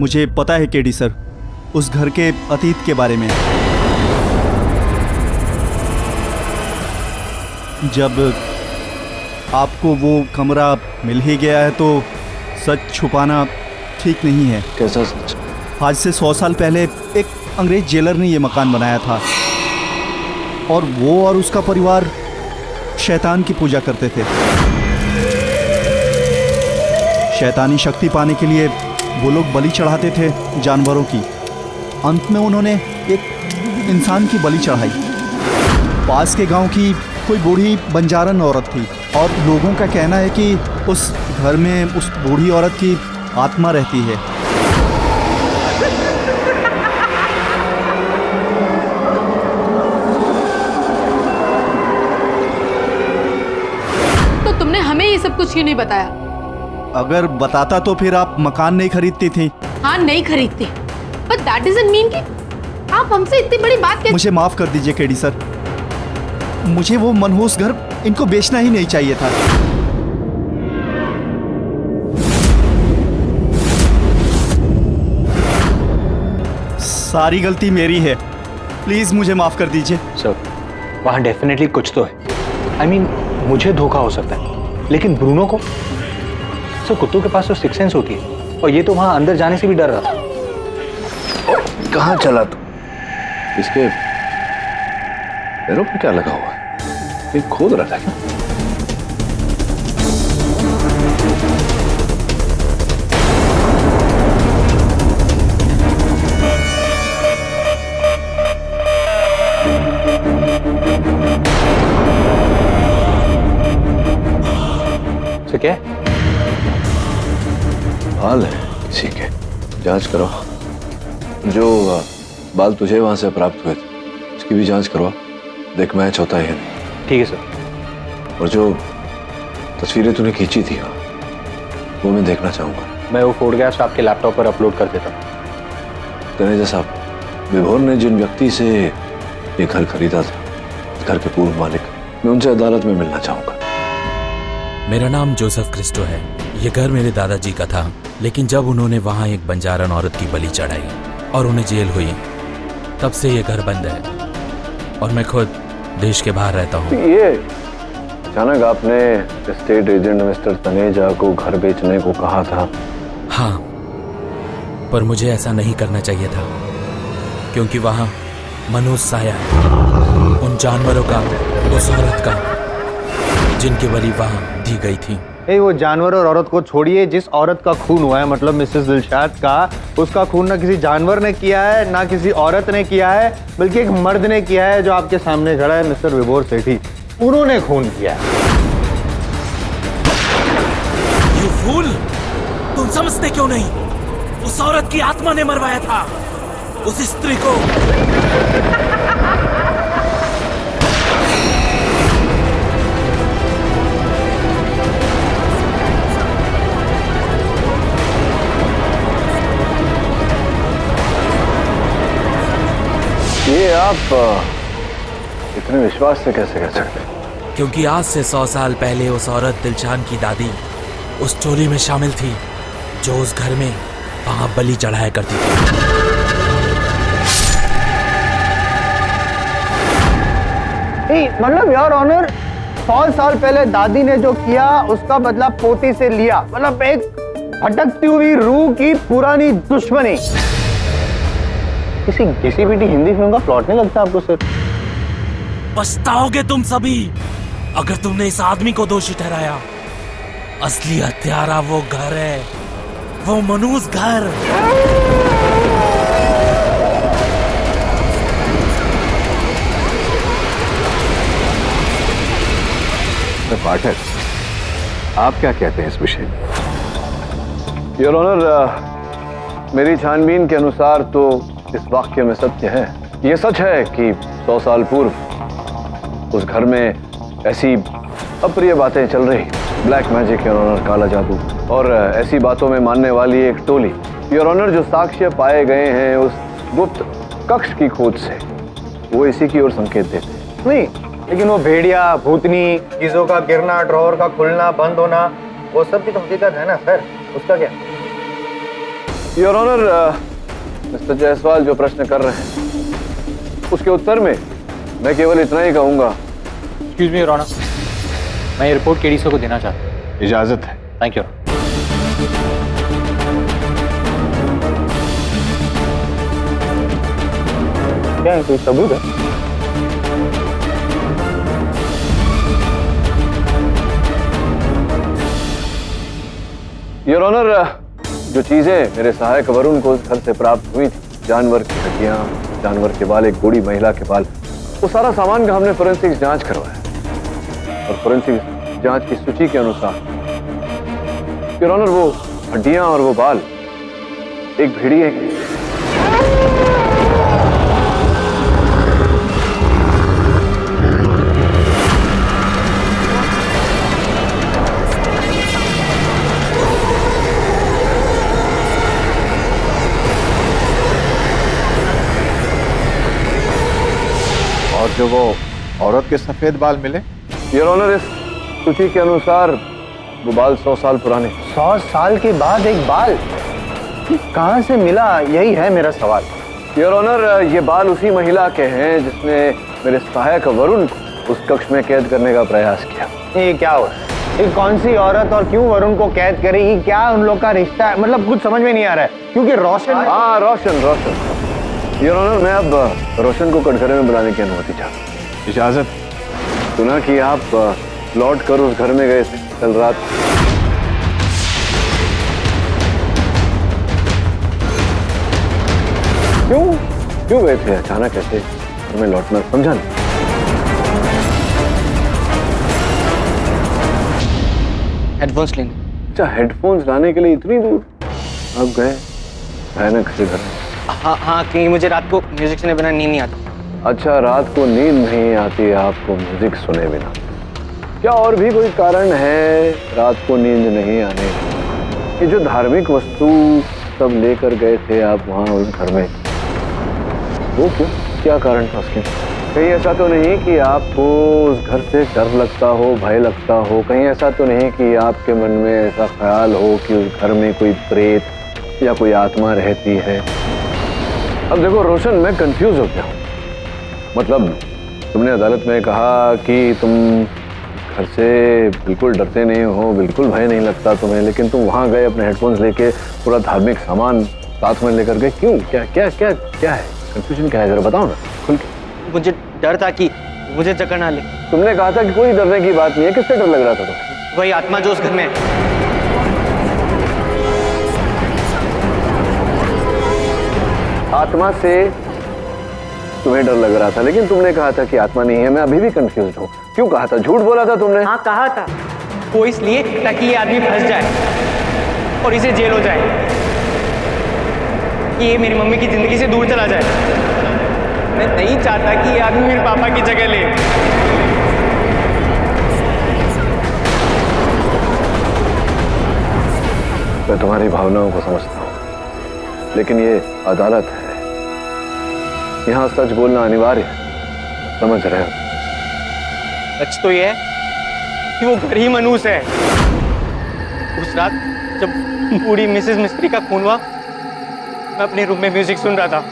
मुझे पता है केडी सर, उस घर के अतीत के बारे में। जब आपको वो कमरा मिल ही गया है तो सच छुपाना ठीक नहीं है। कैसा सच? आज से 100 साल पहले एक अंग्रेज जेलर ने ये मकान बनाया था और वो और उसका परिवार शैतान की पूजा करते थे। शैतानी शक्ति पाने के लिए वो लोग बलि चढ़ाते थे जानवरों की। अंत में उन्होंने एक इंसान की बलि चढ़ाई। पास के गांव की कोई बूढ़ी बंजारन औरत थी और लोगों का कहना है कि उस घर में उस बूढ़ी औरत की आत्मा रहती है। तो तुमने हमें ये सब कुछ क्यों नहीं बताया? अगर बताता तो फिर आप मकान नहीं खरीदती थी। हाँ, नहीं खरीदती, but that doesn't mean कि आप हमसे इतनी बड़ी बात कैसे... मुझे माफ कर दीजिए केडी सर, मुझे वो मनहूस घर इनको बेचना ही नहीं चाहिए था। सारी गलती मेरी है, प्लीज मुझे माफ कर दीजिए। सर, वहाँ डेफिनेटली कुछ तो है। I mean, मुझे धोखा हो सकता है, लेकिन ब्रूनो को? सर, कुत्तों के पास तो सिक्स सेंस होती है और ये तो वहाँ अंदर जाने से भी डर रहा था। कहाँ चला तू? इसके पैरों पे क्या लगा हुआ है? ये खोद रहा था क्या? सर, क्या? बाल है किसी के, जांच करो। जो बाल तुझे वहां से प्राप्त हुए थे उसकी भी जांच करवा, देख मैच होता है या नहीं। ठीक है सर। और जो तस्वीरें तूने खींची थी वो मैं देखना चाहूंगा। मैं वो फोटोग्राफ्स आपके लैपटॉप पर अपलोड कर देता हूँ। तनेजा साहब, विभोर ने जिन व्यक्ति से ये घर खरीदा था, इस घर के पूर्व मालिक, मैं उनसे अदालत में मिलना चाहूंगा। मेरा नाम जोसेफ क्रिस्टो है। ये घर मेरे दादाजी का था, लेकिन जब उन्होंने वहाँ एक बंजारन औरत की बलि चढ़ाई और उन्हें जेल हुई, तब से ये घर बंद है और मैं खुद देश के बाहर रहता हूँ। ये अचानक आपने एस्टेट एजेंट मिस्टर तनेजा को घर बेचने को कहा था? हाँ, पर मुझे ऐसा नहीं करना चाहिए था, क्योंकि वहाँ मनुष्य साया है, उन जानवरों का, उस औरत का जिनकी बलि वहाँ दी गई थी। वो जानवर और औरत को छोड़िए, जिस औरत का खून हुआ है, मतलब मिसेस दिलशाद का, उसका खून ना किसी जानवर ने किया है, ना किसी औरत ने किया है, बल्कि एक मर्द ने किया है जो आपके सामने खड़ा है, मिस्टर विभोर सेठी। उन्होंने खून किया है। यू फूल, तुम समझते क्यों नहीं? उस औरत की आत्मा ने मरवाया था उस स्त्री को। ये आप इतने विश्वास से कैसे कह सकते हैं? क्योंकि आज से 100 साल पहले उस औरत दिलशान की दादी उस टोली में शामिल थी जो उस घर में वहां बलि चढ़ाया करती थी। मतलब योर ऑनर, 100 साल पहले दादी ने जो किया उसका बदला पोती से लिया, मतलब एक भटकती हुई रूह की पुरानी दुश्मनी। किसी घिसी-पिटी हिंदी फिल्म का प्लॉट नहीं लगता आपको सर? पछताओगे तुम सभी अगर तुमने इस आदमी को दोषी ठहराया। असली हत्यारा वो घर है, वो मनूस घर। पाठक, आप क्या कहते हैं इस विषय में? योर ऑनर, मेरी छानबीन के अनुसार तो इस वाक्य में सत्य है। ये सच है कि 100 साल पूर्व उस घर में ऐसी अप्रिय बातें चल रही, ब्लैक मैजिक योर ऑनर, काला जादू, और ऐसी बातों में मानने वाली एक टोली। योर ऑनर, जो साक्ष्य पाए गए हैं उस गुप्त कक्ष की खोज से, वो इसी की ओर संकेत देते। नहीं, लेकिन वो भेड़िया, भूतनी, चीजों का गिरना, ड्रॉवर का खुलना बंद होना, वो सब भी तो हकीकत है ना सर, उसका क्या? योर ऑनर, मिस्टर जायसवाल जो प्रश्न कर रहे हैं उसके उत्तर में मैं केवल इतना ही कहूंगा। एक्सक्यूज मी योर ऑनर, मैं ये रिपोर्ट केडीसी को देना चाहता हूँ। इजाजत है। Thank you. क्या है, कोई सबूत है? योर ऑनर, जो चीजें मेरे सहायक वरुण को उस घर से प्राप्त हुई थी, जानवर की हड्डियां, जानवर के बाल, एक बूढ़ी महिला के बाल, वो सारा सामान का हमने फोरेंसिक जांच करवाया और फोरेंसिक जांच की सूची के अनुसार योर ऑनर वो हड्डियां और वो बाल एक भेड़िए के। और जो वो औरत के सफेद बाल मिले, योर ऑनर, इस सूची के अनुसार वो बाल 100 साल पुराने। 100 साल के बाद एक बाल कहाँ से मिला, यही है मेरा सवाल। योर ऑनर, ये बाल उसी महिला के हैं जिसने मेरे सहायक वरुण को उस कक्ष में कैद करने का प्रयास किया। ये क्या हो, ये कौन सी औरत और क्यों वरुण को कैद करेगी, क्या उन लोग का रिश्ता है, मतलब कुछ समझ में नहीं आ रहा है। क्योंकि रोशन, हाँ रोशन, योर ऑनर, मैं अब रोशन को कटघरे में बुलाने की अनुमति चाहता हूँ। इजाजत। सुना कि आप लौट कर उस घर में गए थे कल रात। क्यों गए थे अचानक ऐसे घर में लौटना, समझा नहीं। हेडफोन्स लेंगे। अच्छा, हेडफोन्स लाने के लिए इतनी दूर आप गए भयानक से घर में? हाँ, क्योंकि मुझे रात को म्यूजिक सुने बिना नींद नहीं आता। अच्छा, रात को नींद नहीं आती आपको म्यूजिक सुने बिना? क्या और भी कोई कारण है रात को नींद नहीं आने का? ये जो धार्मिक वस्तु सब लेकर गए थे आप वहाँ उस घर में, वो क्यों, क्या कारण था उसके? कहीं ऐसा तो नहीं कि आपको उस घर से डर लगता हो, भय लगता हो? कहीं ऐसा तो नहीं कि आपके मन में ऐसा ख्याल हो कि उस घर में कोई प्रेत या कोई आत्मा रहती है? अब देखो रोशन, मैं कंफ्यूज हो गया हूँ। मतलब तुमने अदालत में कहा कि तुम घर से बिल्कुल डरते नहीं हो, बिल्कुल भय नहीं लगता तुम्हें, लेकिन तुम वहाँ गए अपने हेडफोन्स लेके, पूरा धार्मिक सामान साथ में लेकर गए, क्यों? क्या है कंफ्यूजन, क्या है, जरा बताओ ना खुल के। मुझे डर था कि मुझे चक्कर ना ले। तुमने कहा था कि कोई डरने की बात नहीं है, किससे डर लग रहा था तुम्हें? वही आत्मा जो उस घर में है। आत्मा से तुम्हें डर लग रहा था, लेकिन तुमने कहा था कि आत्मा नहीं है। मैं अभी भी कंफ्यूज हूँ, क्यों कहा था? झूठ बोला था तुमने? हाँ कहा था, वो इसलिए ताकि ये आदमी फंस जाए और इसे जेल हो जाए, कि ये मेरी मम्मी की जिंदगी से दूर चला जाए। मैं नहीं चाहता कि ये आदमी मेरे पापा की जगह ले। मैं तुम्हारी भावनाओं को समझता हूँ, लेकिन ये अदालत है, यहाँ सच बोलना अनिवार्य है, समझ रहे हो? सच तो ये है कि वो घर ही मनूस है। उस रात जब बूढ़ी मिसेस मिस्त्री का खून हुआ, मैं अपने रूम में म्यूजिक सुन रहा था।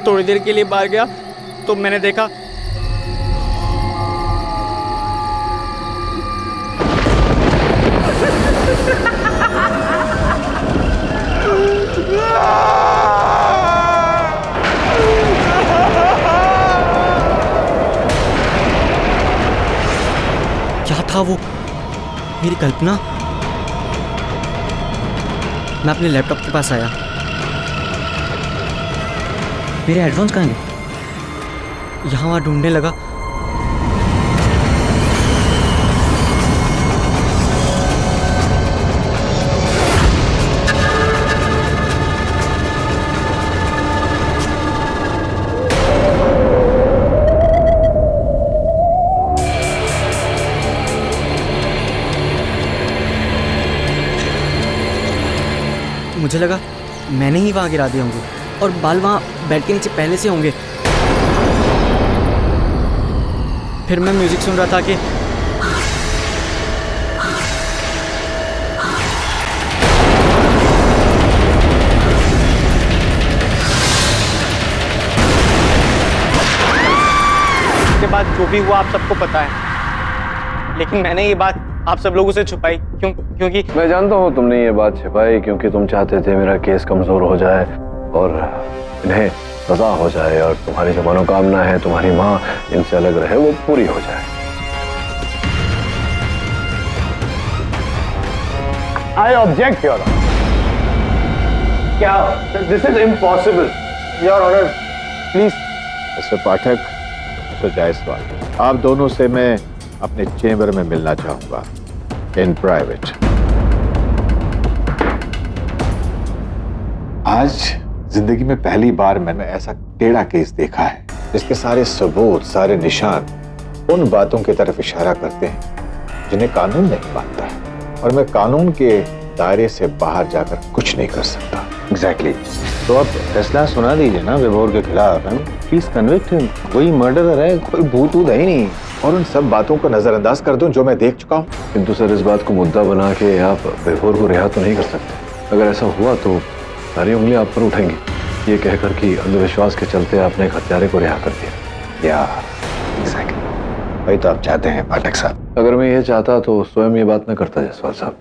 थोड़ी देर के लिए बाहर गया तो मैंने देखा क्या था वो, मेरी कल्पना। मैं अपने लैपटॉप के पास आया। मेरे हेडफोन्स कहाँ गए? यहाँ वहाँ ढूंढने लगा। मुझे लगा मैंने ही वहाँ गिरा दिए होंगे और बाल वहाँ बेड के नीचे पहले से होंगे। फिर मैं म्यूजिक सुन रहा था कि बाद जो भी हुआ आप सबको पता है, लेकिन मैंने ये बात आप सब लोगों से छुपाई क्योंकि मैं जानता हूँ तुमने ये बात छिपाई क्योंकि तुम चाहते थे मेरा केस कमजोर हो जाए और इन्हें सजा हो जाए और तुम्हारी जो मनोकामना है तुम्हारी माँ इनसे अलग रहे वो पूरी हो जाए। I object, Your Honor. क्या? This is impossible. Your Honor, please. Mister Pathak, mister Jaiswal, आप दोनों से मैं अपने चेंबर में मिलना चाहूंगा इन प्राइवेट। आज जिंदगी में पहली बार मैंने ऐसा टेढ़ा केस देखा है जिसके सारे सबूत, सारे निशान उन बातों की तरफ इशारा करते हैं जिन्हें कानून नहीं मानता है, और मैं कानून के दायरे से बाहर जाकर कुछ नहीं कर सकता। Exactly. तो आप फैसला सुना दीजिए ना विभोर के खिलाफ। Please convict him. कोई मर्डरर है, कोई भूत है ही नहीं। और उन सब बातों को नजरअंदाज कर दूं जो मैं देख चुका हूं। किंतु सर इस बात को मुद्दा बना के आप विभोर को रिहा तो नहीं कर सकते। अगर ऐसा हुआ तो सारी उंगलियां आप पर उठेंगी, ये कहकर कि अंधविश्वास के चलते आपने एक हत्यारे को रिहा कर दिया। या एग्जैक्टली वही तो आप चाहते हैं पाठक साहब। अगर मैं ये चाहता तो स्वयं ये बात न करता जायसवाल साहब।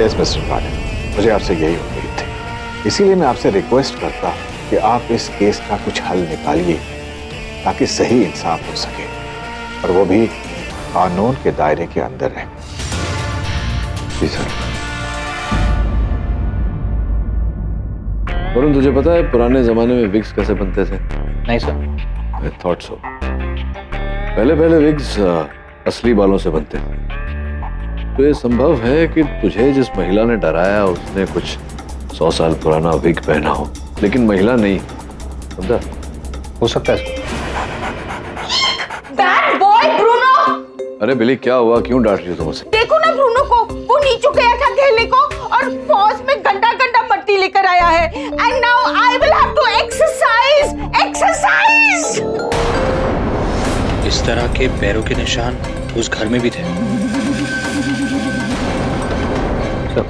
यस मिस्टर पाठक, मुझे आपसे यही उम्मीद थी, इसीलिए मैं आपसे रिक्वेस्ट करता हूं कि आप इस केस का कुछ हल निकालिए ताकि सही इंसाफ हो सके, और वो भी कानून के दायरे के अंदर रहे। जी सर। वरुण, तुझे पता है पुराने जमाने में विग्स कैसे बनते थे? नहीं सर। I thought so. पहले विग्स असली बालों से बनते थे। तो ये संभव है कि तुझे जिस महिला ने डराया उसने कुछ 100 साल पुराना विग पहना हो, लेकिन महिला नहीं, समझा? हो सकता है। Bad boy Bruno! अरे बिली, क्या हुआ? क्यों डांट रही हो तुम उसे? देखो ना ब्रूनो को, वो नीचे गया था खेलने को और पॉज में गंदा मट्टी लेकर आया है। And now I will have to exercise. इस तरह के पैरों के निशान उस घर में भी थे। सर,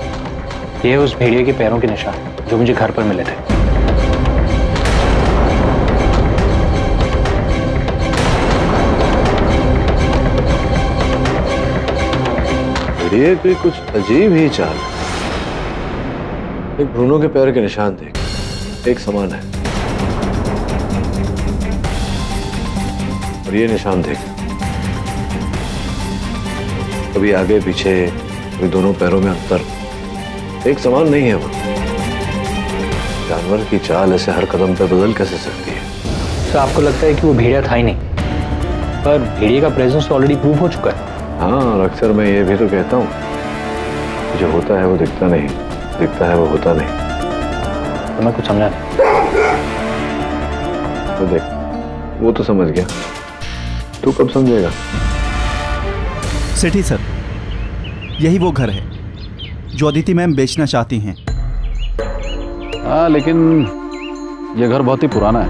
ये उस भेड़िए के पैरों के निशान जो मुझे घर पर मिले थे। भेड़िए की कुछ अजीब ही चाल। एक ब्रूनो के पैर के निशान देख, एक समान है, और ये निशान देख, कभी आगे पीछे, कभी दोनों पैरों में अंतर, एक समान नहीं है वो। जानवर की चाल ऐसे हर कदम पे बदल कैसे सकती है? सर, आपको लगता है कि वो भेड़िया था ही नहीं, पर भेड़िए का प्रेजेंस तो ऑलरेडी प्रूव हो चुका है। हाँ, और अक्सर मैं ये भी तो कहता हूँ, जो होता है वो दिखता नहीं, दिखता है वो होता नहीं। तो मैं कुछ समझा नहीं। तो देख, वो तो समझ गया, तू कब समझेगा? सेठी सर, यही वो घर है जो अदिति मैम बेचना चाहती हैं। हाँ, लेकिन ये घर बहुत ही पुराना है।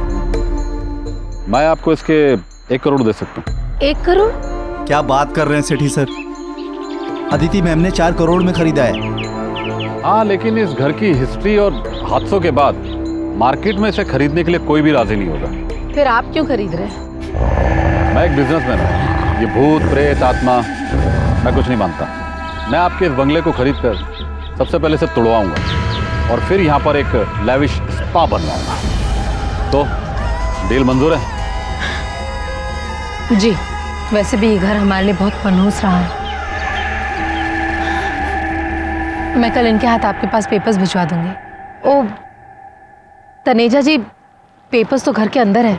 मैं आपको इसके 1 करोड़ दे सकता हूँ। 1 करोड़? क्या बात कर रहे हैं सेठी सर? अदिति मैम ने 4 करोड़ में खरीदा है। हाँ, लेकिन इस घर की हिस्ट्री और हादसों के बाद मार्केट में इसे खरीदने के लिए कोई भी राजी नहीं होगा। फिर आप क्यों खरीद रहे हैं? मैं एक बिजनेसमैन हूँ। ये भूत प्रेत आत्मा मैं कुछ नहीं मानता। मैं आपके इस बंगले को खरीद कर सबसे पहले इसे तोड़वाऊंगा और फिर यहाँ पर एक लैविश स्पा बनवाऊंगा। तो डील मंजूर है? जी, वैसे भी ये घर हमारे लिए बहुत मनहूस रहा है। मैं कल इनके हाथ आपके पास पेपर्स भिजवा दूंगी। ओ तनेजा जी, पेपर्स तो घर के अंदर है।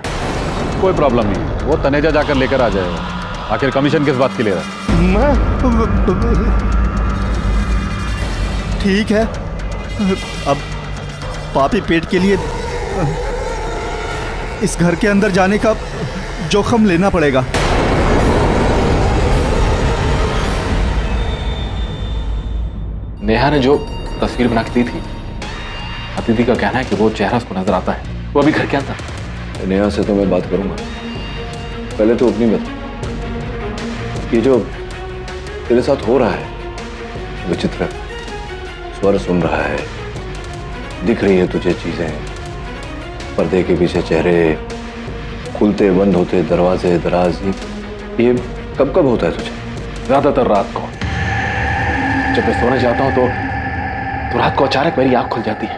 कोई प्रॉब्लम नहीं, वो तनेजा जाकर लेकर आ जाएगा। आखिर कमीशन किस बात की ले रहा है? ठीक है, अब पापी पेट के लिए इस घर के अंदर जाने का जोखम लेना पड़ेगा। नेहा ने जो तस्वीर बना के दी थी, अदिति का कहना है कि वो चेहरा उसको नजर आता है। वो अभी घर के अंदर। नेहा से तो मैं बात करूंगा, पहले तो अपनी बात। ये जो तेरे साथ हो रहा है विचित्र, स्वर सुन रहा है, दिख रही है तुझे चीजें, पर्दे के पीछे चेहरे, खुलते बंद होते दरवाजे दराज, ये कब कब होता है तुझे? ज्यादातर रात को जब मैं सोने जाता हूं तो रात को अचानक मेरी आंख खुल जाती है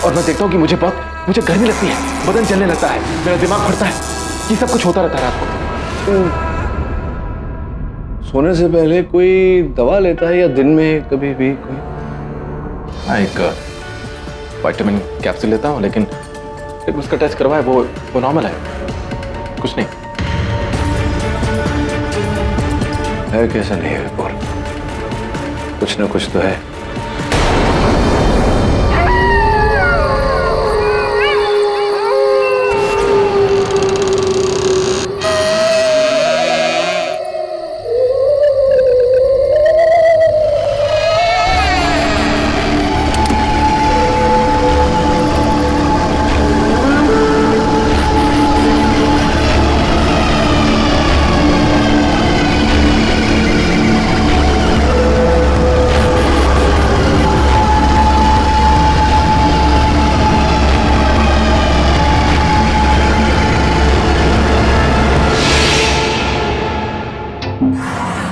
और मैं देखता हूं कि मुझे गर्मी लगती है, बदन चलने लगता है, मेरा दिमाग फटता है। ये सब कुछ होता रहता है रात को। सोने से पहले कोई दवा लेता है या दिन में कभी भी कोई? हाँ, एक विटामिन कैप्सूल लेता हूं, लेकिन उसका टेस्ट करवाया, वो नॉर्मल है, कुछ नहीं है। कैसा नहीं है रिपोर्ट? कुछ ना कुछ तो है।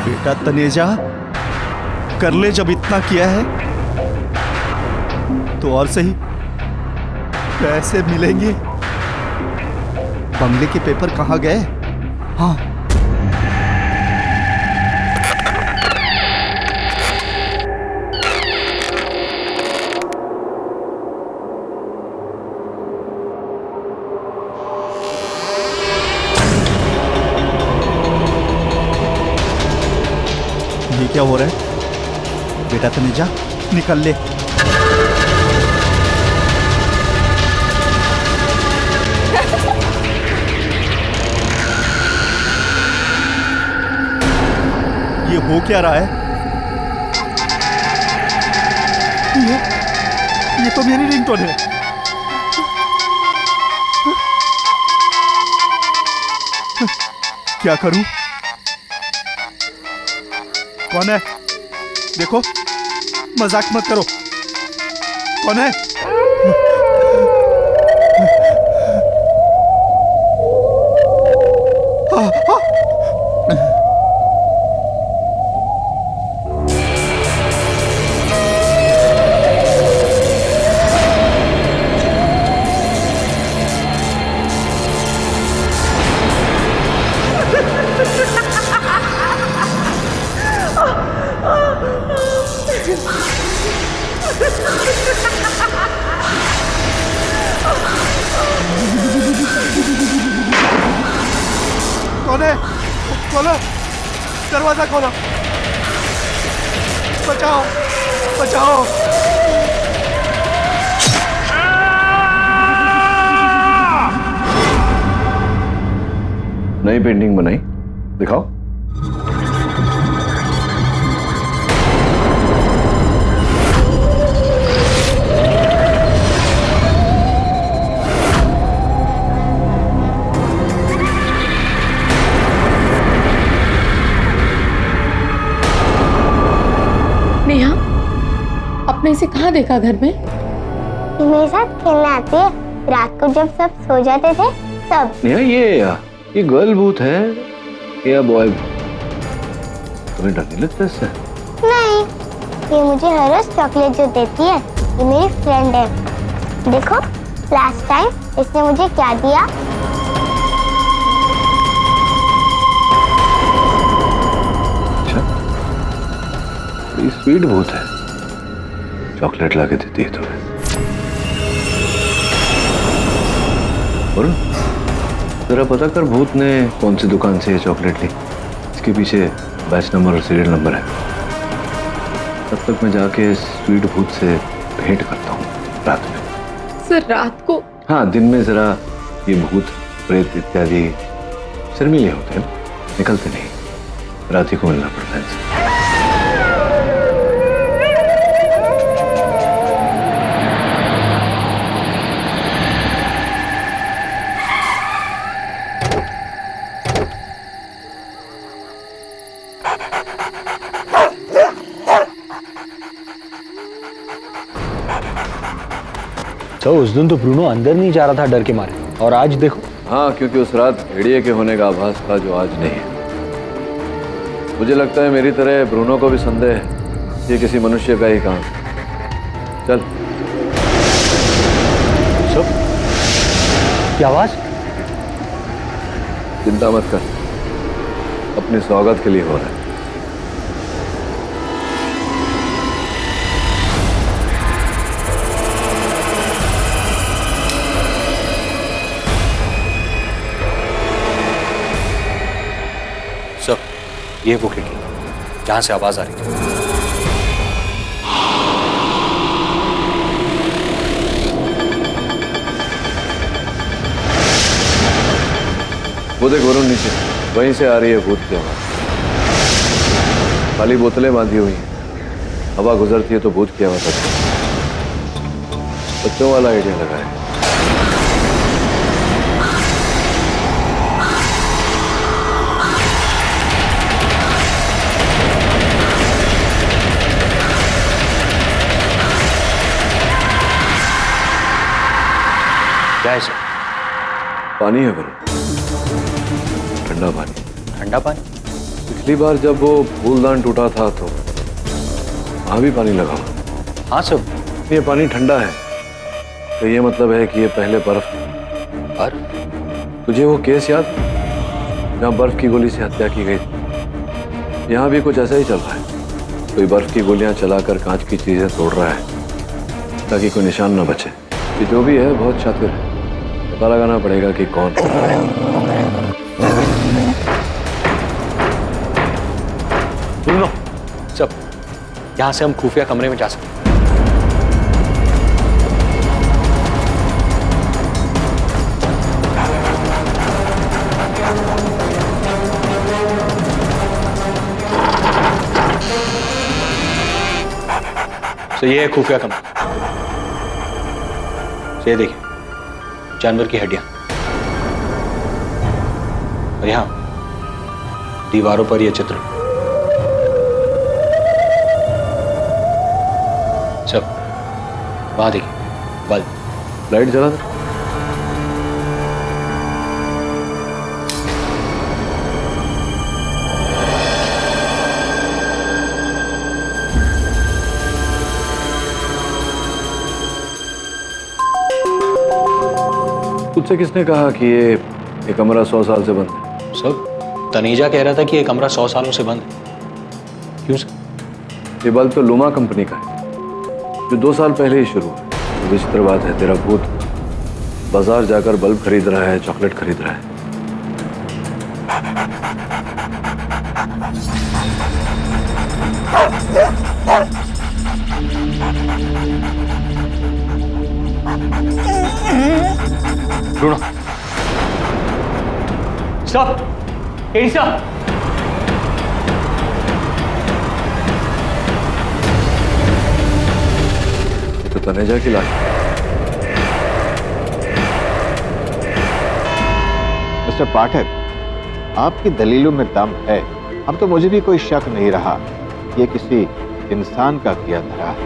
बेटा तनेजा, कर ले, जब इतना किया है तो और सही पैसे मिलेंगे। बंगले के पेपर कहाँ गए? हाँ, ये क्या हो रहा है? बेटा तनेजा, निकल ले। ये हो क्या रहा है? ये तो मेरी रिंगटोन है। क्या करूं? कौन है? देखो, मजाक मत करो। कौन है? कौन है? खोलो, दरवाजा खोलो। बचाओ, बचाओ। नई पेंटिंग बनाई, दिखाओ। नेहा, आपने इसे कहाँ देखा घर में? ये मेरे साथ खेलने आती है, रात को जब सब सो जाते थे तब। नेहा, ये गर्ल भूत है या बॉय? तुम्हें डर नहीं लगता इससे? नहीं, ये मुझे हर रोज चॉकलेट जो देती है, ये मेरी फ्रेंड है। देखो, लास्ट टाइम इसने मुझे क्या दिया? अच्छा, बड़ी स्वीट भूत है, चॉकलेट लाके देती है तुम्हें। और जरा पता कर भूत ने कौन सी दुकान से ये चॉकलेट ली, इसके पीछे बैच नंबर और सीरियल नंबर है। तब तक मैं जाके स्वीट भूत से भेंट करता हूँ रात में। सर, रात को? हाँ, दिन में जरा ये भूत प्रेत इत्यादि शर्मीले होते हैं, निकलते नहीं, रात ही को मिलना पड़ता है इनसे। तो उस दिन तो ब्रूनो अंदर नहीं जा रहा था डर के मारे, और आज देखो। हाँ, क्योंकि उस रात भेड़िए के होने का आभास था जो आज नहीं है। मुझे लगता है मेरी तरह ब्रूनो को भी संदेह है ये किसी मनुष्य का ही काम है। चल। सब क्या आवाज? चिंता मत कर, अपने स्वागत के लिए हो रहा है। सब ये वो खिड़की जहां से आवाज आ रही थी। वो देख वरुण नीचे, वहीं से आ रही है भूत की आवाज। खाली बोतलें बांधी हुई हैं, हवा गुजरती है तो भूत की आवाज आती है। बच्चों वाला आइडिया लगा है। क्या है सर? पानी है वरुण, ठंडा पानी। ठंडा पानी? पिछली बार जब वो फूलदान टूटा था तो वहां भी पानी लगा हुआ। हाँ सर। ये पानी ठंडा है तो ये मतलब है कि ये पहले बर्फ। तुझे वो केस याद जहाँ बर्फ की गोली से हत्या की गई थी? यहाँ भी कुछ ऐसा ही चल रहा है। कोई बर्फ की गोलियां चलाकर कांच की चीजें तोड़ रहा है ताकि कोई निशान न बचे। ये जो भी है बहुत शातिर है, पता लगाना पड़ेगा कि कौन। ब्रूनो, सब यहां से हम खुफिया कमरे में जा सकते हैं। तो ये है खुफिया कमरा। ये देखिए, जानवर की हड्डियां, और यहां दीवारों पर ये चित्र। सब वहां देखिए, बल्ब। लाइट जला दे। तुझसे किसने कहा कि ये कमरा 100 साल से बंद है? सर, तनेजा कह रहा था कि ये कमरा 100 सालों से बंद है। क्यों सर? ये बल्ब तो लुमा कंपनी का है जो 2 साल पहले ही शुरू हुआ। तो विचित्र बात है, तेरा भूत बाजार जाकर बल्ब खरीद रहा है, चॉकलेट खरीद रहा है। Bruno, stop! Eddie stop! ये तो तनेजा की लाश है। मिस्टर पाठक, आपकी दलीलों में दम है। अब तो मुझे भी कोई शक नहीं रहा ये किसी इंसान का किया धरा है।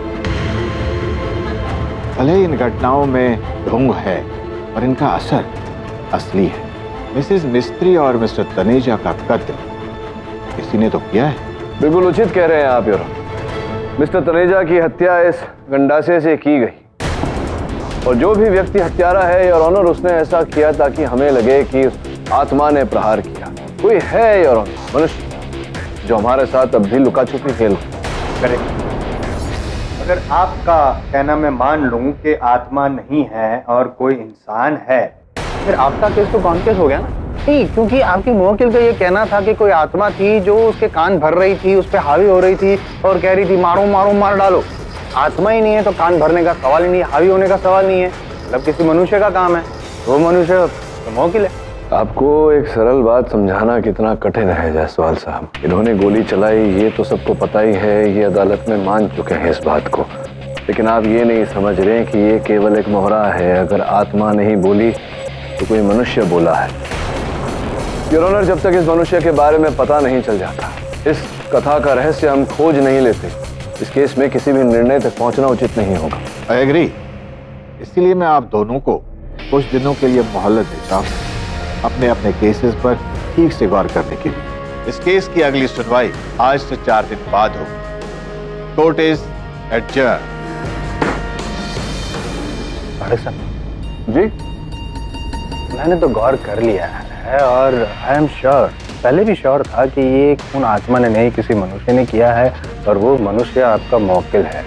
भले इन घटनाओं में ढोंग है और इनका असर असली है। मिसेस मिस्त्री और मिस्टर तनेजा का कत्ल किसी ने तो किया है। बिल्कुल उचित कह रहे हैं आप योर ऑनर। मिस्टर तनेजा की हत्या इस गंडासे से की गई, और जो भी व्यक्ति हत्यारा है योर ऑनर, उसने ऐसा किया ताकि हमें लगे कि आत्मा ने प्रहार किया। कोई है योर ऑनर, मनुष्य जो हमारे साथ अब भी लुका छुपी खेल। करेक्ट। अगर आपका कहना मैं मान लूं कि आत्मा नहीं है और कोई इंसान है, फिर आपका केस तो कौन केस हो गया ना? नहीं, क्योंकि आपके मुवक्किल का ये कहना था कि कोई आत्मा थी जो उसके कान भर रही थी, उस पर हावी हो रही थी और कह रही थी मारो मारो मार डालो। आत्मा ही नहीं है तो कान भरने का सवाल ही नहीं है, हावी होने का सवाल नहीं है। मतलब किसी मनुष्य का काम है, वो मनुष्य तो मुवक्किल है। आपको एक सरल बात समझाना कितना कठिन है जायसवाल साहब। इन्होंने गोली चलाई ये तो सबको पता ही है, ये अदालत में मान चुके हैं इस बात को। लेकिन आप ये नहीं समझ रहे कि ये केवल एक मोहरा है। अगर आत्मा नहीं बोली तो कोई मनुष्य बोला है। योर ऑनर, जब तक इस मनुष्य के बारे में पता नहीं चल जाता, इस कथा का रहस्य हम खोज नहीं लेते, इस केस में किसी भी निर्णय तक पहुंचना उचित नहीं होगा। I agree. इसीलिए मैं आप दोनों को कुछ दिनों के लिए मोहलत देता हूँ अपने अपने केसेस पर ठीक से गौर करने के लिए। इस केस की अगली सुनवाई आज से 4 दिन बाद होगी। Court is adjourn. जी, मैंने तो गौर कर लिया है और आई एम श्योर, पहले भी श्योर था कि ये खून आत्मा ने नहीं किसी मनुष्य ने किया है और वो मनुष्य आपका मौकिल है।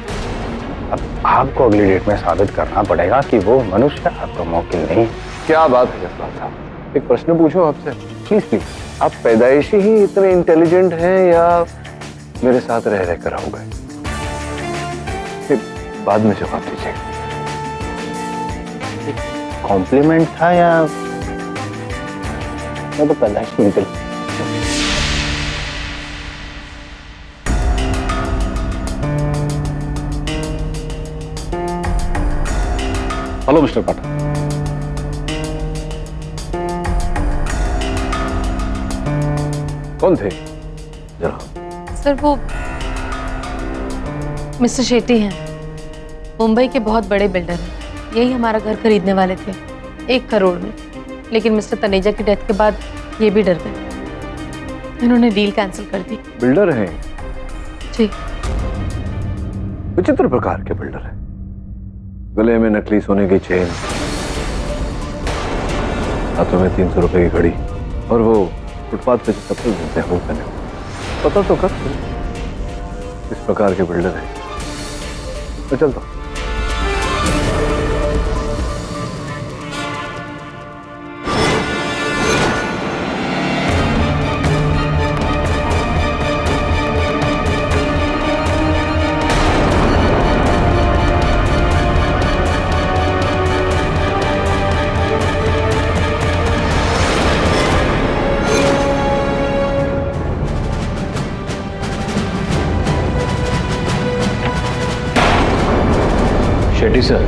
अब आपको अगली डेट में साबित करना पड़ेगा कि वो मनुष्य आपका मौकिल नहीं। क्या बात है जसपाल साहब, एक प्रश्न पूछो आपसे? Please please. आप पैदाइशी ही इतने इंटेलिजेंट हैं या मेरे साथ रह रहकर हो गए? बाद में जवाब दीजिएगा। कॉम्प्लीमेंट था या मैं तो पैदाइश निकल। हेलो मिस्टर पाठक। कौन थे जरा? सर वो मिस्टर शेट्टी हैं, मुंबई के बहुत बड़े बिल्डर हैं। यही हमारा घर खरीदने वाले थे 1 करोड़ में, लेकिन मिस्टर तनेजा की डेथ के बाद ये भी डर गए। इन्होंने डील कैंसिल कर दी। बिल्डर हैं? जी। विचित्र प्रकार के बिल्डर हैं। गले में नकली सोने की चेन, हाथों में 300 रुपए की घड़ी और वो फुटपाथ पे चप्पल मिलते हैं वो पहने हुए। पता तो कर किस प्रकार के बिल्डर हैं। मैं चलता हूं। शेट्टी सर,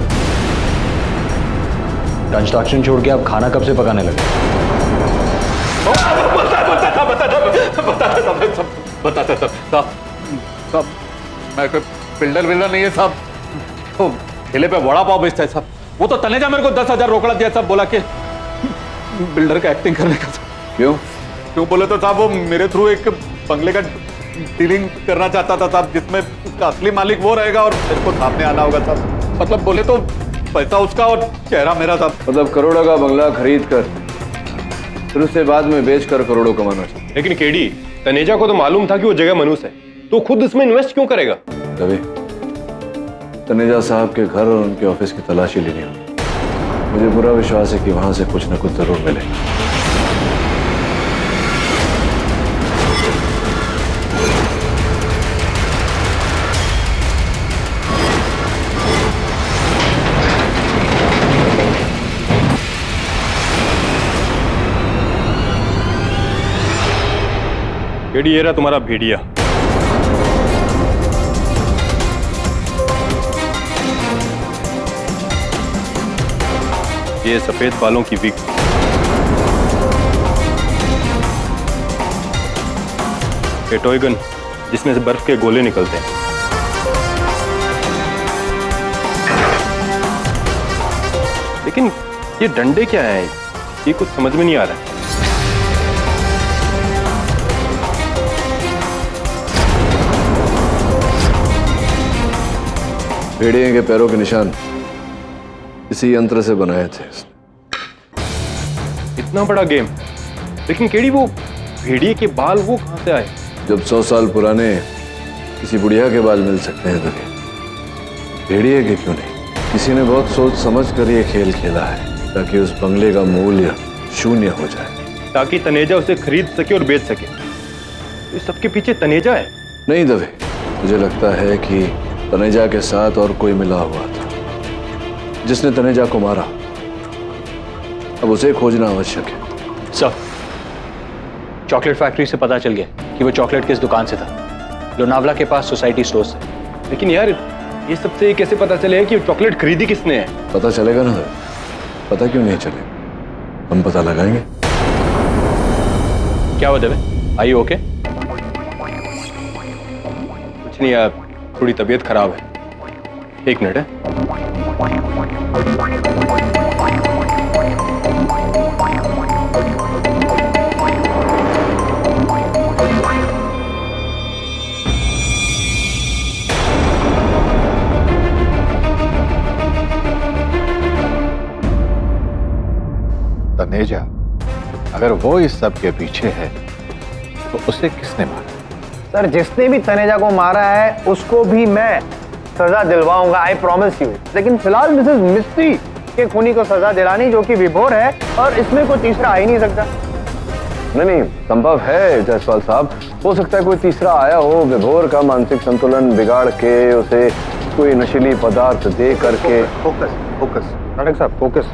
कंस्ट्रक्शन छोड़ के आप खाना कब से पकाने लगे? बताता साहब, मैं कोई बिल्डर नहीं है साहब। तो ठेले पे वड़ा पाव बेचता है साहब। वो तो तनेजा मेरे को 10,000 रोकड़ा दिया साहब, बोला कि बिल्डर का एक्टिंग करने का। क्यों बोले तो साहब वो मेरे थ्रू एक बंगले का डीलिंग करना चाहता था साहब, जिसमें उसका असली मालिक वो रहेगा और मेरे को सामने आना होगा साहब। मतलब बोले तो पैसा उसका और चेहरा मेरा साहब। मतलब करोड़ों का बंगला खरीद कर फिर उसे बाद में बेचकर करोड़ों कमाना चाहिए। लेकिन केडी, तनेजा को तो मालूम था कि वो जगह मनुष्य है, तो खुद इसमें इन्वेस्ट क्यों करेगा? रवि, तनेजा साहब के घर और उनके ऑफिस की तलाशी लेनी होगी। मुझे पूरा विश्वास है कि वहां से कुछ न कुछ जरूर मिलेगा। केडी, ये रहा तुम्हारा भेड़िया। ये सफेद बालों की विग। ये टॉय गन जिसमें से बर्फ के गोले निकलते हैं। लेकिन ये डंडे क्या हैं? ये कुछ समझ में नहीं आ रहा है। भेड़िए के पैरों के निशान इसी यंत्र से बनाए थे इसने। इतना बड़ा गेम, लेकिन केडी वो भेड़िए के बाल वो कहां से आए? जब 100 साल पुराने किसी बुढ़िया के बाल मिल सकते हैं तो भेड़िए के क्यों नहीं? किसी ने बहुत सोच समझ कर ये खेल खेला है ताकि उस बंगले का मूल्य शून्य हो जाए, ताकि तनेजा उसे खरीद सके और बेच सके। इस सबके पीछे तनेजा है? नहीं दवे, मुझे लगता है कि तनेजा के साथ और कोई मिला हुआ था जिसने तनेजा को मारा। अब उसे खोजना आवश्यक है। सर, चॉकलेट फैक्ट्री से पता चल गया कि वो चॉकलेट किस दुकान से था। लोनावला के पास सोसाइटी स्टोर से। लेकिन यार ये सबसे कैसे पता चले कि चॉकलेट खरीदी किसने है? पता चलेगा ना। पता क्यों नहीं चलेगा, हम पता लगाएंगे। क्या हुआ दवे? आई ओके? कुछ नहीं यार, थोड़ी तबीयत खराब है। 1 मिनट है। तनेजा, अगर वो इस सब के पीछे है तो उसे किसने मारा? सर, जिसने भी तनेजा को मारा है उसको भी मैं सजा दिलवाऊंगा, आई प्रॉमिस यू। लेकिन फिलहाल मिसेस मिस्त्री के खूनी को सजा दिलानी, जो कि विभोर है, और इसमें कोई तीसरा आ ही नहीं सकता। नहीं, संभव है जायसवाल साहब, हो सकता है कोई तीसरा आया हो, विभोर का मानसिक संतुलन बिगाड़ के उसे कोई नशीली पदार्थ दे करके। फोकस नाटक साहब, फोकस।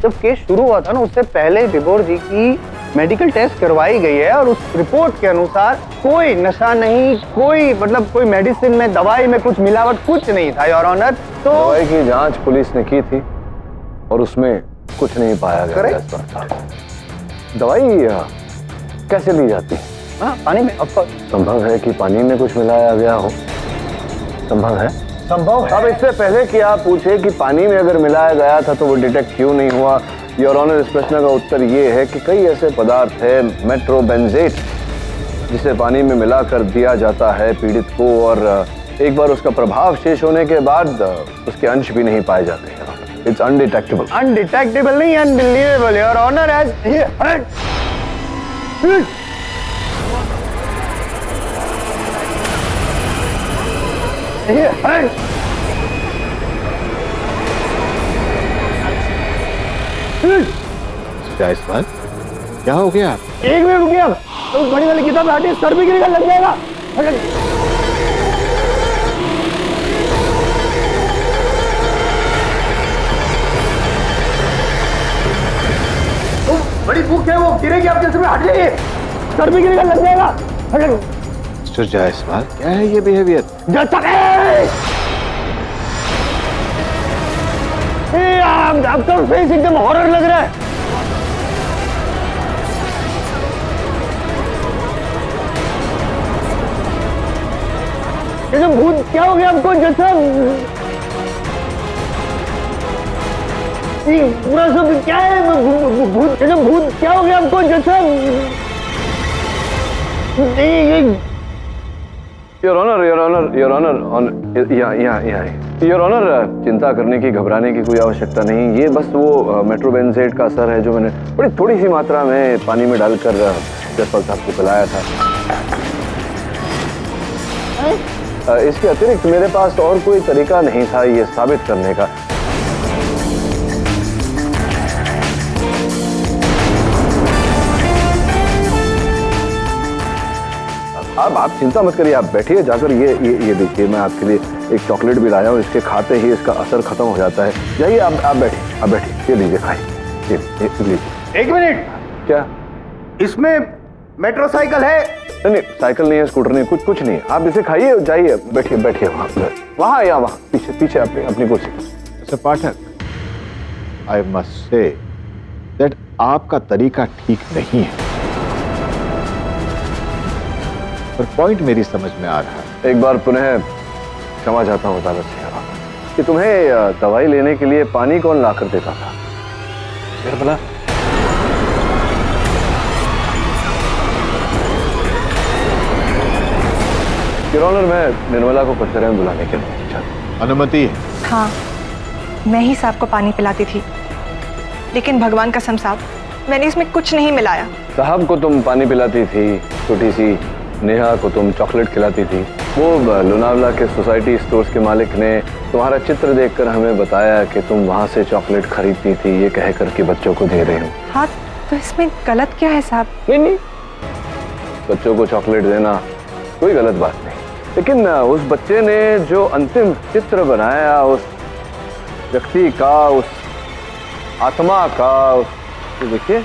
जब केस शुरू हुआ था ना, उससे पहले विभोर जी की मेडिकल टेस्ट करवाई गई है और उस रिपोर्ट के अनुसार कोई नशा नहीं, कोई मतलब कोई मेडिसिन में, दवाई में कुछ मिलावट कुछ नहीं था, योर ऑनर। तो दवाई की जांच पुलिस ने की थी और उसमें कुछ नहीं पाया गया जायसवाल साहब। दवाई कैसे ली जाती है? हाँ, पानी में। संभव है कि पानी में कुछ मिलाया गया हो, संभव है। संभव है। अब इससे पहले कि आप पूछे कि पानी में अगर मिलाया गया था तो वो डिटेक्ट क्यों नहीं हुआ, योर ऑनर, इस प्रश्न का उत्तर ये है कि कई ऐसे पदार्थ है, मेट्रोबेंजेट, जिसे पानी में मिलाकर दिया जाता है पीड़ित को, और एक बार उसका प्रभाव शेष होने के बाद उसके अंश भी नहीं पाए जाते हैं। It's undetectable. अनडिटेक्टेबल नहीं, अनबिलीवेबल, योर ऑनर। एज जायसवाल, क्या हो गया? एक मिनट रुकिए, आप तो बड़ी वाली किताब हटे, सर भी गिरेगा, लग जाएगा। बड़ी बुक है, वो गिरेगी आपके सिर में, हट जाइए, सर भी गिरेगा, लग जाएगा। मिस्टर जायसवाल, क्या है ये बिहेवियर? आपका फेस एकदम हॉरर लग रहा है। ये भूत क्या हो गया आपको? जैसा पूरा सब क्या है? भूत, भूत क्या हो गया आपको? जैसा योर ऑनर, योर ऑनर, चिंता करने की, घबराने की कोई आवश्यकता नहीं। ये बस वो मेट्रोबेंजेट का असर है जो मैंने बड़ी थोड़ी सी मात्रा में पानी में डालकर जायसवाल साहब को पिलाया था। इसके अतिरिक्त मेरे पास और कोई तरीका नहीं था ये साबित करने का। अब आप चिंता मत करिए, आप बैठिए, जाकर ये देखिए, मैं आपके लिए एक चॉकलेट भी लाया हूँ, इसके खाते ही इसका असर खत्म हो जाता है। जाइए, आप बैठिए, ये लीजिए, खाइए, ये लीजिए। एक मिनट, क्या इसमें मेट्रोसाइकिल है? नहीं, साइकिल नहीं है, स्कूटर नहीं, कुछ नहीं है। आप इसे खाइए, जाइए, बैठिए वहाँ या वहाँ पीछे अपनी कुर्सी। Mister Pathak, I must say that आपका तरीका ठीक नहीं है, पर पॉइंट मेरी समझ में आ रहा है। एक बार पुनः क्षमा चाहता हूँ अदालत से कि तुम्हें दवाई लेने के लिए पानी कौन ला कर देता था? फिर भला ऑनर, मैं निर्मला को कचहरे में बुलाने के लिए चाहता। अनुमति है? हाँ, मैं ही साहब को पानी पिलाती थी, लेकिन भगवान कसम साहब, मैंने इसमें कुछ नहीं मिलाया। साहब को तुम पानी पिलाती थी, छोटी सी नेहा को तुम चॉकलेट खिलाती थी। वो लोनावला के सोसाइटी स्टोर्स के मालिक ने तुम्हारा चित्र देखकर हमें बताया कि तुम वहाँ से चॉकलेट खरीदती थी, ये कह कर के बच्चों को दे रही हो। हाँ, तो इसमें गलत क्या है साहब? नहीं, बच्चों को चॉकलेट देना कोई गलत बात नहीं, लेकिन उस बच्चे ने जो अंतिम चित्र बनाया उस व्यक्ति का, उस आत्मा का, तो देखिए,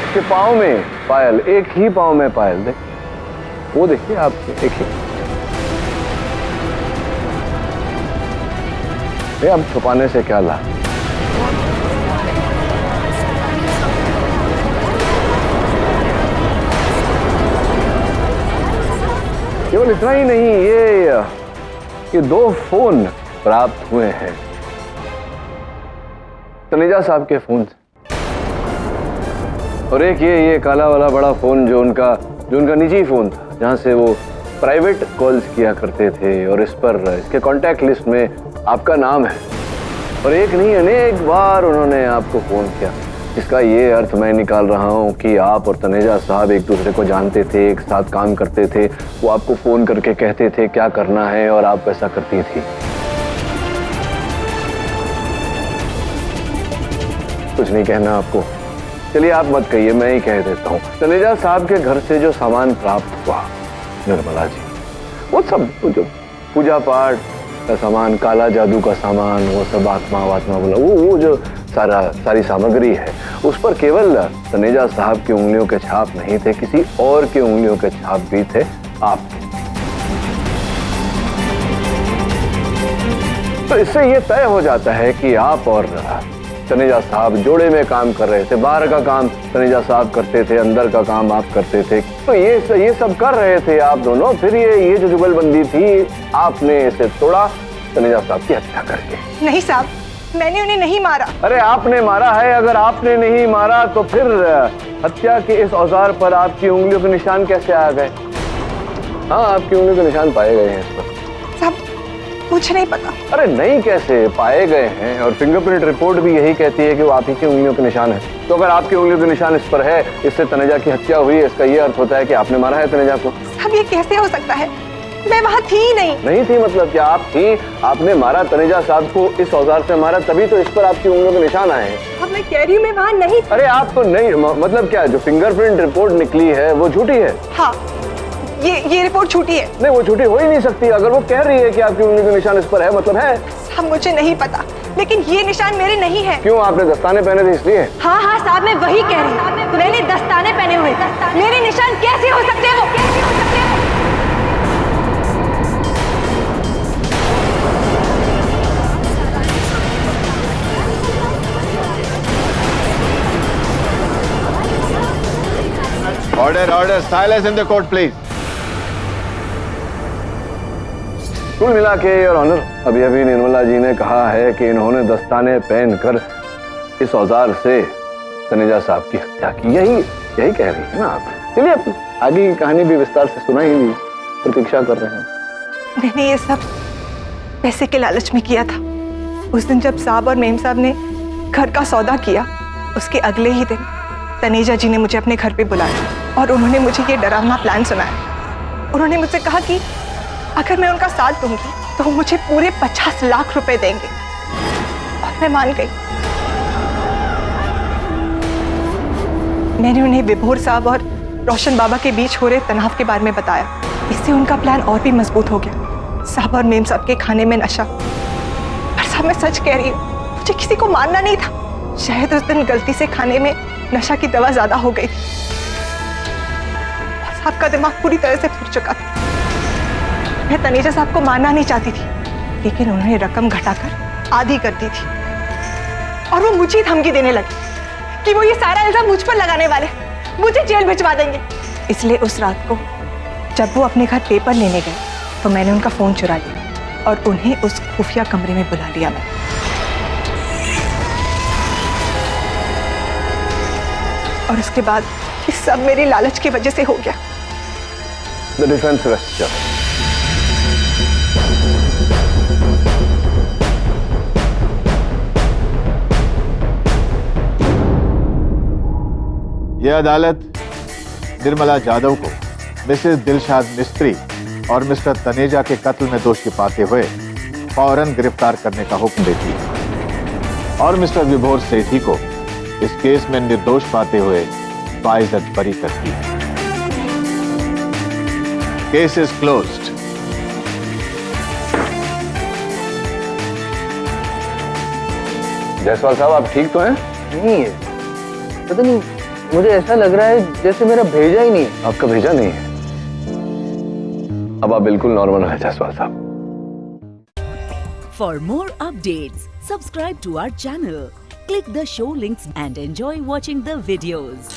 उसके पाँव में पायल, एक ही पाँव में पायल, देख वो देखिए आप, देखिए। अब छुपाने से क्या ला? केवल केवल इतना ही नहीं, ये 2 फोन प्राप्त हुए हैं तनेजा साहब के फोन से, और एक ये काला वाला बड़ा फोन जो उनका निजी फोन था, जहां से वो प्राइवेट कॉल्स किया करते थे, और इसके कॉन्टैक्ट लिस्ट में आपका नाम है। और एक नहीं अनेक बार उन्होंने आपको फोन किया। इसका ये अर्थ मैं निकाल रहा हूँ कि आप और तनेजा साहब एक दूसरे को जानते थे, एक साथ काम करते थे। वो आपको फोन करके कहते थे क्या करना है और आप वैसा करती थी। कुछ नहीं कहना आपको, चलिए आप मत कहिए, मैं ही कह देता हूँ। तनेजा साहब के घर से जो सामान प्राप्त हुआ निर्मला जी, वो सब जो पूजा पाठ का सामान, काला जादू का सामान, वो सब आत्मा बोला, वो जो सारी सामग्री है, उस पर केवल तनेजा साहब की उंगलियों के छाप नहीं थे, किसी और की उंगलियों के छाप भी थे आपके। तो इससे ये तय हो जाता है कि आप और तनेजा साहब जोड़े में काम कर रहे थे। बाहर का काम तनेजा साहब करते थे, अंदर का काम आप करते थे। तो ये सब कर रहे थे आप दोनों। फिर ये जो जुगलबंदी थी, आपने इसे तोड़ा तनेजा साहब की हत्या करके। नहीं साहब, मैंने उन्हें नहीं मारा। अरे आपने मारा है। अगर आपने नहीं मारा तो फिर हत्या के इस औजार पर आपकी उंगलियों के निशान कैसे आ गए? हाँ, आपकी उंगलियों के निशान पाए गए हैं इस पर। साहब, मुझे नहीं पता। अरे नहीं, कैसे पाए गए हैं? और फिंगरप्रिंट रिपोर्ट भी यही कहती है कि वो आप ही की उंगलियों के निशान है। तो अगर आपकी उंगलियों के निशान इस पर है, इससे तनेजा की हत्या हुई, इसका ये अर्थ होता है कि आपने मारा है तनेजा को। साहब, ये कैसे हो सकता है? मैं वहाँ थी ही नहीं। नहीं थी मतलब क्या? आप थी, आपने मारा तनेजा साहब को, इस औजार से मारा, तभी तो इस पर आपकी उंगलियों के निशान आए हैं। अब मैं कह रही हूँ मैं वहाँ नहीं थी। अरे आप तो नहीं, मतलब क्या जो फिंगरप्रिंट रिपोर्ट निकली है वो झूठी है? हाँ, ये रिपोर्ट झूठी है। नहीं, वो झूठी हो ही नहीं सकती। अगर वो कह रही है कि आपकी उंगली के निशान इस पर है, मतलब है। साहब, मुझे नहीं पता, लेकिन ये निशान मेरे नहीं है। क्यों? आपने दस्ताने पहने थे इसलिए? हाँ हाँ साहब, मैं वही कह रही हूँ। मैंने दस्ताने पहने हुए, मेरे निशान कैसे हो सकते हैं? वो कैसे हो सकते हैं? Order, silence in the court please. कुल मिला के योर ऑनर, अभी निर्मला जी ने कहा है कि इन्होंने दस्ताने पहनकर इस औजार से तनेजा साहब की हत्या की। यही कह रही है ना आप? चलिए आगे की कहानी भी विस्तार से सुनाई दी, प्रतीक्षा कर रहे हैं। मैंने ये सब पैसे के लालच में किया था। उस दिन जब साहब और मेम साहब ने घर का सौदा किया, उसके अगले ही दिन तनेजा जी ने मुझे अपने घर पे बुलाया और उन्होंने मुझे ये डरावना प्लान सुनाया। उन्होंने मुझसे कहा कि अगर मैं उनका साथ दूंगी तो वो मुझे पूरे 50 लाख रुपए देंगे, और मैं मान गई। मैंने उन्हें विभोर साहब और रोशन बाबा के बीच हो रहे तनाव के बारे में बताया। इससे उनका प्लान और भी मजबूत हो गया। साहब और मेम साहब के खाने में नशा। पर साहब, मैं सच कह रही हूँ, मुझे किसी को मारना नहीं था। शायद उस दिन गलती से खाने में नशा की दवा ज्यादा हो गई। साहब का दिमाग पूरी तरह से फूट चुका था। मैं तनेजा साहब को मारना नहीं चाहती थी, लेकिन उन्होंने रकम घटाकर आधी कर दी थी, और वो मुझे धमकी देने लगी कि वो ये सारा इल्जाम मुझ पर लगाने वाले, मुझे जेल भिजवा देंगे। इसलिए उस रात को जब वो अपने घर पेपर लेने गए तो मैंने उनका फोन चुरा लिया और उन्हें उस खुफिया कमरे में बुला लिया। मैं और उसके बाद ये सब मेरी लालच की वजह से हो गया। The defense rests here. यह अदालत निर्मला जाधव को मिसेस दिलशाद मिस्त्री और मिस्टर तनेजा के कत्ल में दोषी पाते हुए फौरन गिरफ्तार करने का हुक्म देती है और मिस्टर विभोर सेठी को इस केस में निर्दोष पाते हुए बाइज्जत बरी करती है। Case is closed. जायसवाल साहब, आप ठीक तो हैं? नहीं है, पता नहीं, मुझे ऐसा लग रहा है जैसे मेरा भेजा ही नहीं है। आपका भेजा नहीं है? अब आप बिल्कुल नॉर्मल हैं जायसवाल साहब। For more updates, subscribe to our channel, click the show links and enjoy watching the videos.